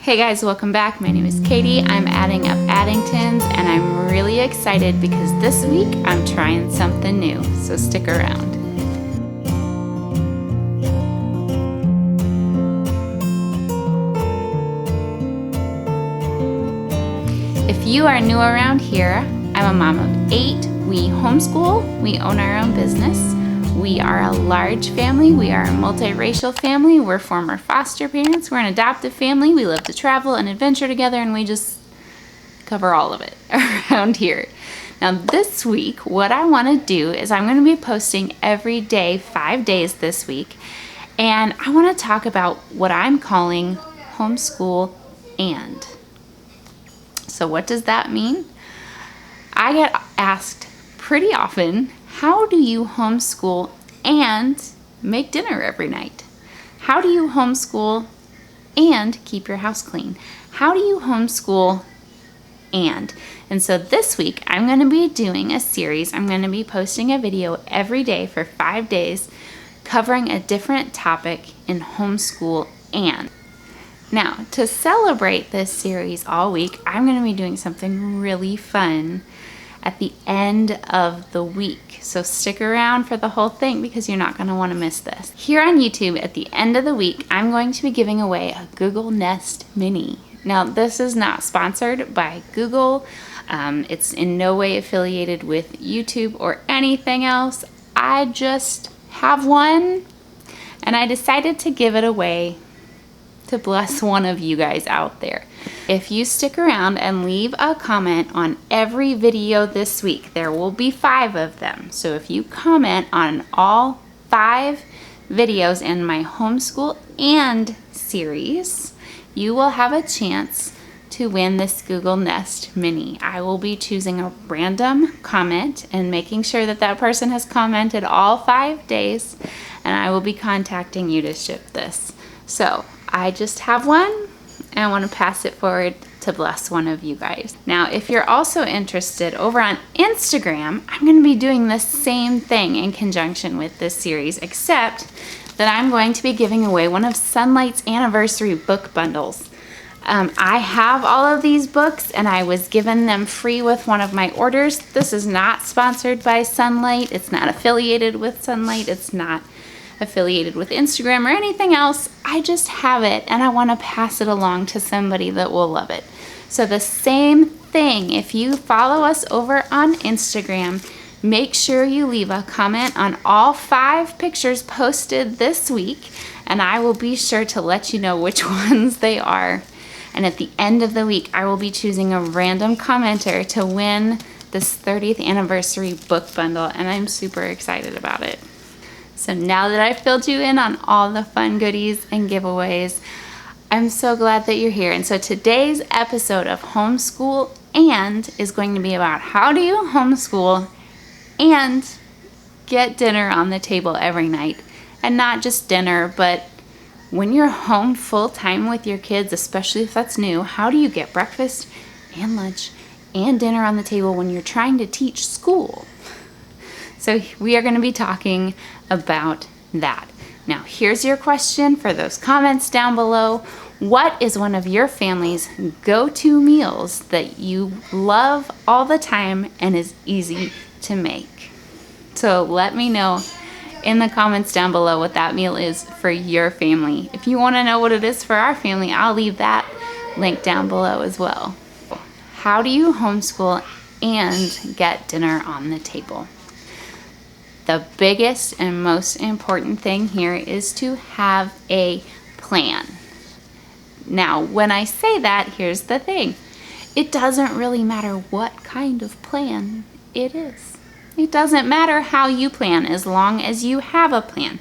Hey guys, welcome back. My name is Katie. I'm adding up Addingtons and I'm really excited because this week I'm trying something new, so stick around. If you are new around here, I'm a mom of 8. We homeschool, we own our own business. We are a large family. We are a multiracial family. We're former foster parents. We're an adoptive family. We love to travel and adventure together, and we just cover all of it around here. Now this week, what I want to do is I'm going to be posting every day, 5 days this week, and I want to talk about what I'm calling homeschool and. So what does that mean? I get asked pretty often, how do you homeschool and make dinner every night? How do you homeschool and keep your house clean? How do you homeschool and? And so this week I'm going to be doing a series. I'm going to be posting a video every day for 5 days covering a different topic in homeschool and. Now, to celebrate this series all week, I'm going to be doing something really fun at the end of the week. So stick around for the whole thing because you're not going to want to miss this. Here on YouTube, at the end of the week, I'm going to be giving away a Google Nest Mini. Now, this is not sponsored by Google. It's in no way affiliated with YouTube or anything else. I just have one, and I decided to give it away to bless one of you guys out there. If you stick around and leave a comment on every video this week, there will be 5 of them. So if you comment on all 5 videos in my homeschool and series, you will have a chance to win this Google Nest Mini. I will be choosing a random comment and making sure that that person has commented all 5 days, and I will be contacting you to ship this. So I just have one and I want to pass it forward to bless one of you guys. Now, if you're also interested over on Instagram, I'm going to be doing the same thing in conjunction with this series, except that I'm going to be giving away one of Sunlight's anniversary book bundles. I have all of these books and I was given them free with one of my orders. This is not sponsored by Sunlight. It's not affiliated with Sunlight. It's not affiliated with Instagram or anything else. I just have it and I want to pass it along to somebody that will love it. So the same thing, if you follow us over on Instagram, make sure you leave a comment on all 5 pictures posted this week and I will be sure to let you know which ones they are. And at the end of the week, I will be choosing a random commenter to win this 30th anniversary book bundle, and I'm super excited about it. So now that I've filled you in on all the fun goodies and giveaways, I'm so glad that you're here. And so today's episode of Homeschool and is going to be about how do you homeschool and get dinner on the table every night. And not just dinner, but when you're home full time with your kids, especially if that's new, how do you get breakfast and lunch and dinner on the table when you're trying to teach school? So we are going to be talking about that. Now, here's your question for those comments down below. What is one of your family's go-to meals that you love all the time and is easy to make? So let me know in the comments down below what that meal is for your family. If you want to know what it is for our family, I'll leave that link down below as well. How do you homeschool and get dinner on the table? The biggest and most important thing here is to have a plan. Now, when I say that, here's the thing. It doesn't really matter what kind of plan it is. It doesn't matter how you plan as long as you have a plan.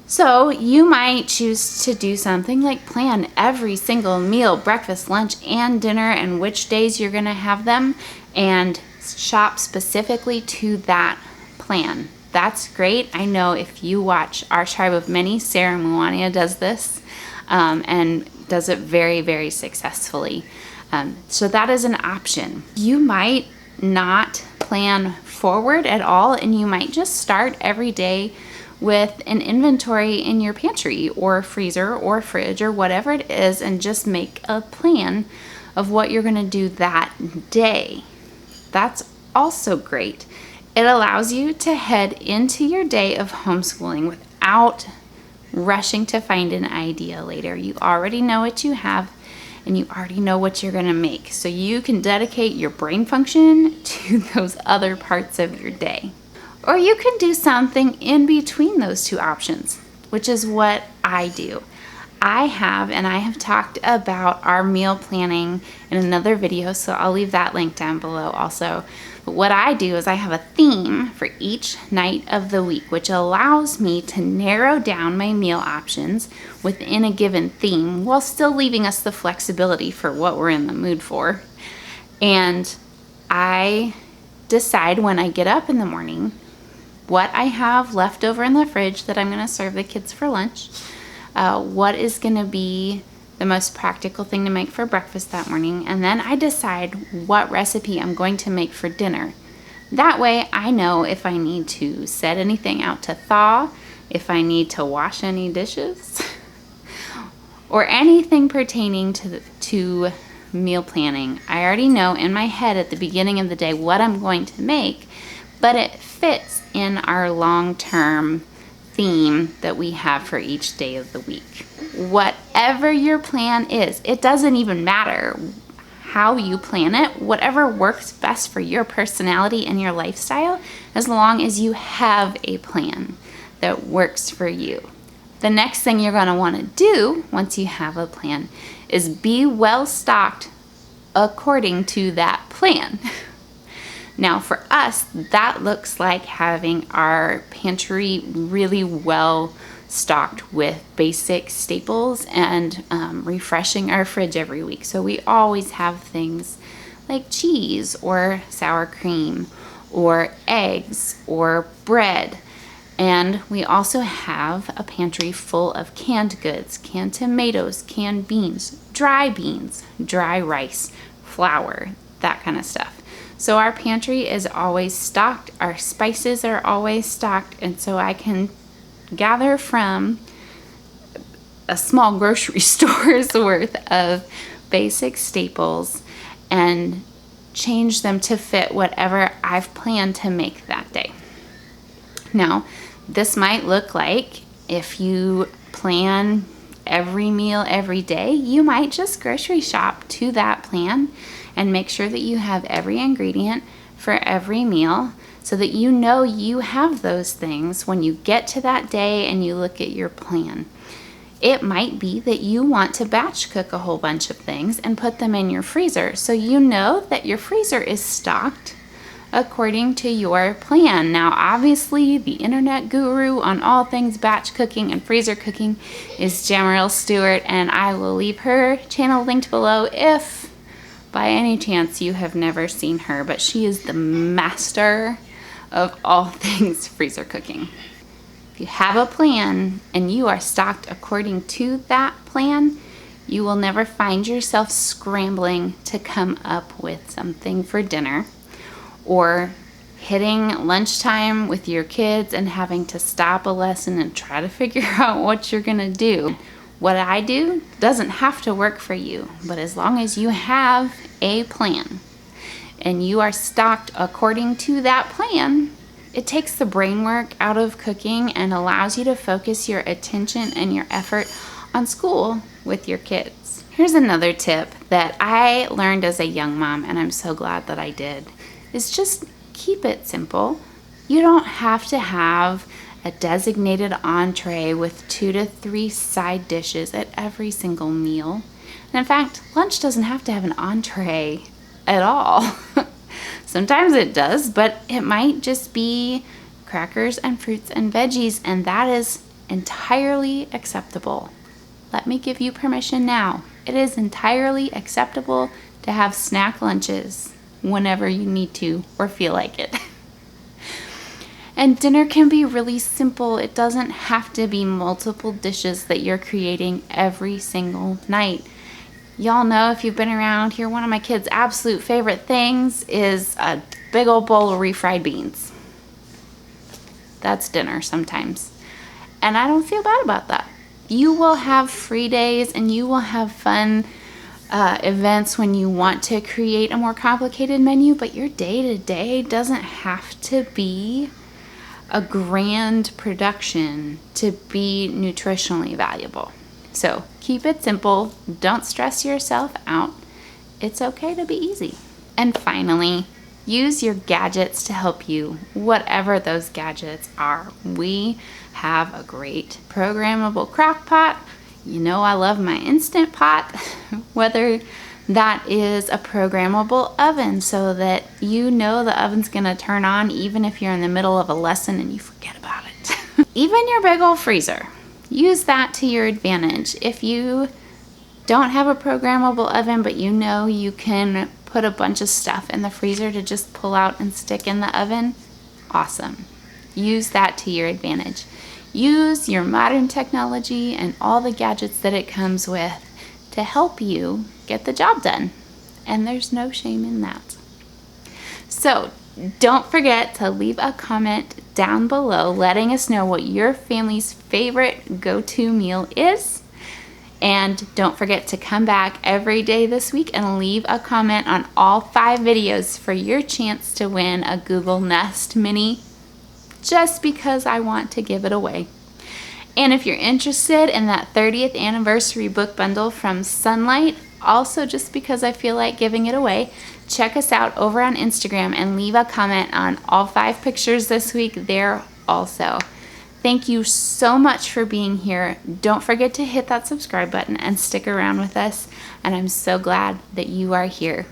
So you might choose to do something like plan every single meal, breakfast, lunch, and dinner, and which days you're going to have them, and shop specifically to that plan. That's great. I know if you watch Our Tribe of Many, Sarah Muania does this and does it very, very successfully. So that is an option. You might not plan forward at all, and you might just start every day with an inventory in your pantry or freezer or fridge or whatever it is, and just make a plan of what you're going to do that day. That's also great. It allows you to head into your day of homeschooling without rushing to find an idea later. You already know what you have, and you already know what you're going to make. So you can dedicate your brain function to those other parts of your day. Or you can do something in between those two options, which is what I do. I have talked about our meal planning in another video, so I'll leave that link down below also. But what I do is I have a theme for each night of the week, which allows me to narrow down my meal options within a given theme while still leaving us the flexibility for what we're in the mood for. And I decide when I get up in the morning what I have left over in the fridge that I'm going to serve the kids for lunch, what is going to be the most practical thing to make for breakfast that morning, and then I decide what recipe I'm going to make for dinner. That way I know if I need to set anything out to thaw, if I need to wash any dishes, or anything pertaining to meal planning. I already know in my head at the beginning of the day what I'm going to make, but it fits in our long-term theme that we have for each day of the week. Whatever your plan is, it doesn't even matter how you plan it, whatever works best for your personality and your lifestyle, as long as you have a plan that works for you. The next thing you're going to want to do once you have a plan is be well stocked according to that plan. Now for us, that looks like having our pantry really well stocked with basic staples and refreshing our fridge every week. So we always have things like cheese or sour cream or eggs or bread. And we also have a pantry full of canned goods, canned tomatoes, canned beans, dry rice, flour, that kind of stuff. So our pantry is always stocked, our spices are always stocked, and so I can gather from a small grocery store's worth of basic staples and change them to fit whatever I've planned to make that day. Now, this might look like if you plan every meal every day, you might just grocery shop to that plan and make sure that you have every ingredient for every meal so that you know you have those things when you get to that day and you look at your plan. It might be that you want to batch cook a whole bunch of things and put them in your freezer so you know that your freezer is stocked according to your plan. Now, obviously, the internet guru on all things batch cooking and freezer cooking is Gavrel Stewart, and I will leave her channel linked below if by any chance you have never seen her, but she is the master of all things freezer cooking. If you have a plan and you are stocked according to that plan, you will never find yourself scrambling to come up with something for dinner, or hitting lunchtime with your kids and having to stop a lesson and try to figure out what you're gonna do. What I do doesn't have to work for you, but as long as you have a plan and you are stocked according to that plan, it takes the brain work out of cooking and allows you to focus your attention and your effort on school with your kids. Here's another tip that I learned as a young mom, and I'm so glad that I did, is just keep it simple. You don't have to have a designated entree with 2 to 3 side dishes at every single meal. And in fact, lunch doesn't have to have an entree at all. Sometimes it does, but it might just be crackers and fruits and veggies, and that is entirely acceptable. Let me give you permission now. It is entirely acceptable to have snack lunches whenever you need to or feel like it. And dinner can be really simple. It doesn't have to be multiple dishes that you're creating every single night. Y'all know, if you've been around here, one of my kids' absolute favorite things is a big old bowl of refried beans. That's dinner sometimes. And I don't feel bad about that. You will have free days and you will have fun events when you want to create a more complicated menu, but your day-to-day doesn't have to be a grand production to be nutritionally valuable. So keep it simple. Don't stress yourself out. It's okay to be easy. And finally, use your gadgets to help you, whatever those gadgets are. We have a great programmable crock pot. You know I love my Instant Pot, whether that is a programmable oven so that you know the oven's gonna turn on even if you're in the middle of a lesson and you forget about it. Even your big old freezer, use that to your advantage. If you don't have a programmable oven, but you know you can put a bunch of stuff in the freezer to just pull out and stick in the oven, awesome. Use that to your advantage. Use your modern technology and all the gadgets that it comes with to help you get the job done. And there's no shame in that. So don't forget to leave a comment down below letting us know what your family's favorite go-to meal is. And don't forget to come back every day this week and leave a comment on all 5 videos for your chance to win a Google Nest Mini, just because I want to give it away. And if you're interested in that 30th anniversary book bundle from Sunlight, also just because I feel like giving it away, check us out over on Instagram and leave a comment on all 5 pictures this week there also. Thank you so much for being here. Don't forget to hit that subscribe button and stick around with us. And I'm so glad that you are here.